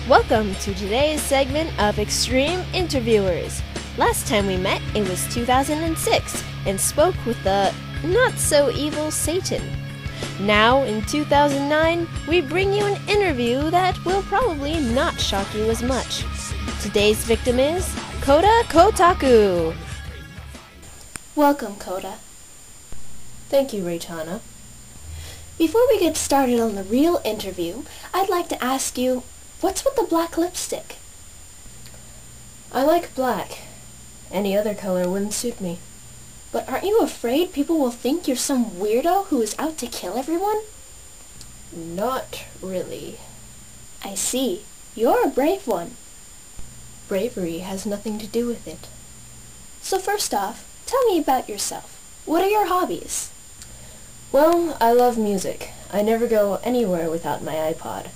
Welcome to today's segment of Extreme Interviewers. Last time we met, it was 2006, and spoke with the not-so-evil Satan. Now, in 2009, we bring you an interview that will probably not shock you as much. Today's victim is Koda Kotaku. Welcome, Koda. Thank you, Reitanna. Before we get started on the real interview, I'd like to ask you, what's with the black lipstick? I like black. Any other color wouldn't suit me. But aren't you afraid people will think you're some weirdo who is out to kill everyone? Not really. I see. You're a brave one. Bravery has nothing to do with it. So first off, tell me about yourself. What are your hobbies? Well, I love music. I never go anywhere without my iPod.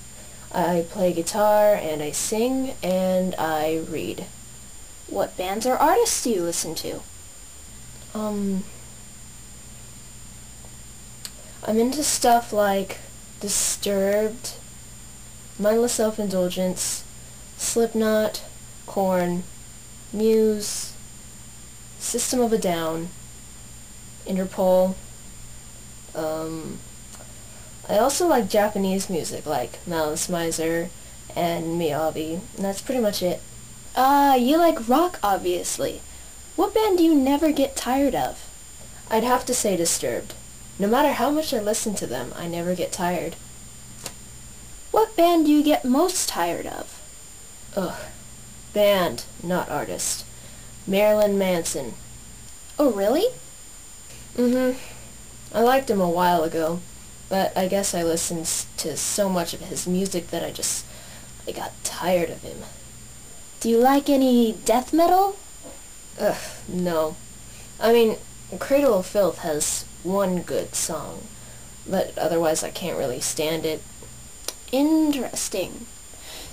I play guitar, and I sing, and I read. What bands or artists do you listen to? I'm into stuff like Disturbed, Mindless Self-Indulgence, Slipknot, Korn, Muse, System of a Down, Interpol. I also like Japanese music like Malice Miser and Miyabi, and that's pretty much it. You like rock, obviously. What band do you never get tired of? I'd have to say Disturbed. No matter how much I listen to them, I never get tired. What band do you get most tired of? Band, not artist. Marilyn Manson. Oh, really? I liked him a while ago, but I guess I listened to so much of his music that I got tired of him. Do you like any death metal? No. I mean, Cradle of Filth has one good song, but otherwise I can't really stand it. Interesting.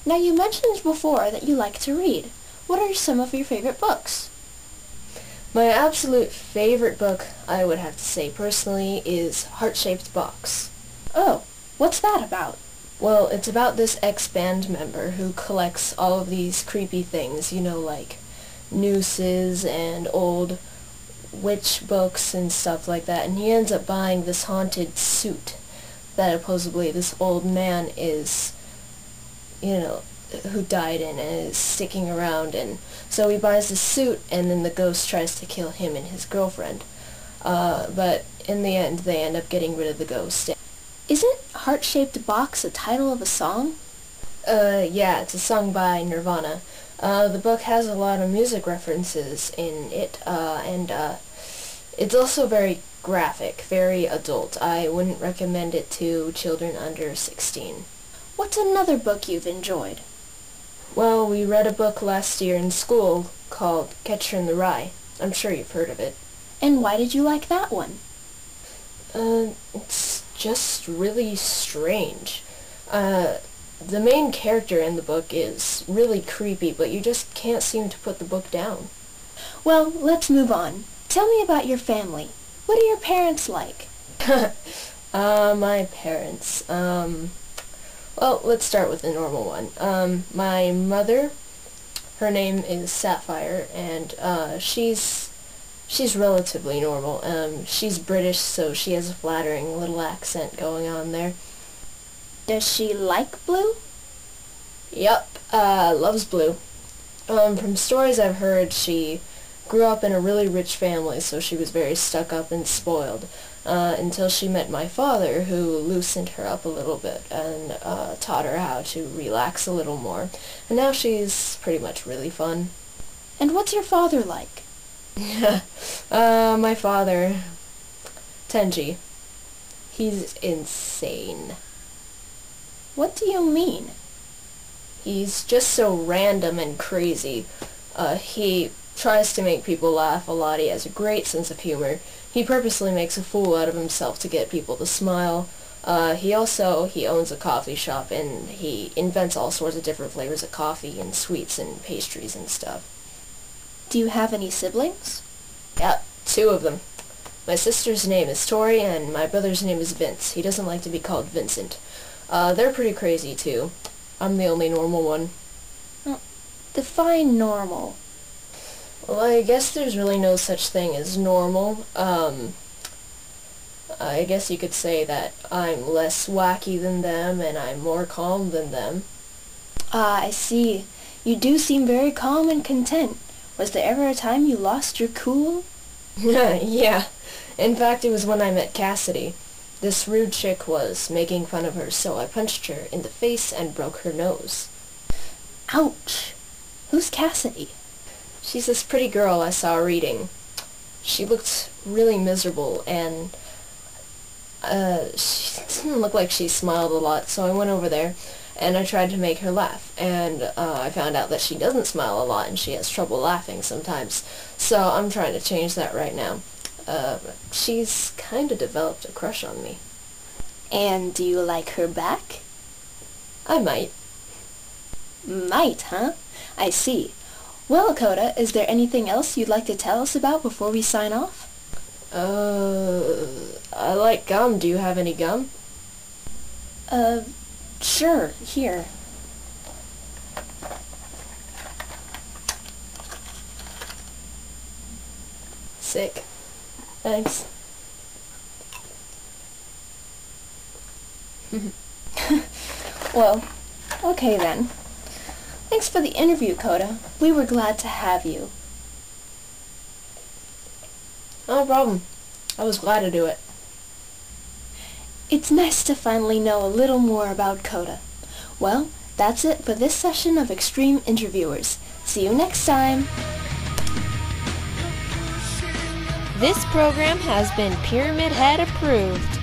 Now, you mentioned before that you like to read. What are some of your favorite books? My absolute favorite book, I would have to say personally, is Heart-Shaped Box. Oh, what's that about? Well, it's about this ex-band member who collects all of these creepy things, like nooses and old witch books and stuff like that, and he ends up buying this haunted suit that supposedly this old man is, who died in and is sticking around, and so he buys the suit, and then the ghost tries to kill him and his girlfriend. But in the end, they end up getting rid of the ghost. Isn't Heart-Shaped Box a title of a song? Yeah, it's a song by Nirvana. The book has a lot of music references in it, and it's also very graphic, very adult. I wouldn't recommend it to children under 16. What's another book you've enjoyed? Well, we read a book last year in school called Catcher in the Rye. I'm sure you've heard of it. And why did you like that one? It's just really strange. The main character in the book is really creepy, but you just can't seem to put the book down. Well, let's move on. Tell me about your family. What are your parents like? My parents, well, let's start with the normal one. My mother, her name is Sapphire, and she's relatively normal. She's British, so she has a flattering little accent going on there. Does she like blue? Yep, loves blue. From stories I've heard, she grew up in a really rich family, so she was very stuck up and spoiled, until she met my father, who loosened her up a little bit and taught her how to relax a little more. And now she's pretty much really fun. And what's your father like? My father, Tenji. He's insane. What do you mean? He's just so random and crazy. He tries to make people laugh a lot. He has a great sense of humor. He purposely makes a fool out of himself to get people to smile. He owns a coffee shop, and he invents all sorts of different flavors of coffee and sweets and pastries and stuff. Do you have any siblings? Yeah, 2 of them. My sister's name is Tori, and my brother's name is Vince. He doesn't like to be called Vincent. They're pretty crazy, too. I'm the only normal one. Define normal. Well, I guess there's really no such thing as normal. I guess you could say that I'm less wacky than them and I'm more calm than them. Ah, I see. You do seem very calm and content. Was there ever a time you lost your cool? Yeah. In fact, it was when I met Cassidy. This rude chick was making fun of her, so I punched her in the face and broke her nose. Ouch. Who's Cassidy? She's this pretty girl I saw reading. She looked really miserable, and she didn't look like she smiled a lot, so I went over there, and I tried to make her laugh, and I found out that she doesn't smile a lot, and she has trouble laughing sometimes, so I'm trying to change that right now. She's kind of developed a crush on me. And do you like her back? I might. Might, huh? I see. Well, Koda, is there anything else you'd like to tell us about before we sign off? I like gum. Do you have any gum? Sure, here. Sick. Thanks. Well, okay then. Thanks for the interview, Koda. We were glad to have you. No problem. I was glad to do it. It's nice to finally know a little more about Koda. Well, that's it for this session of Extreme Interviewers. See you next time! This program has been Pyramid Head approved.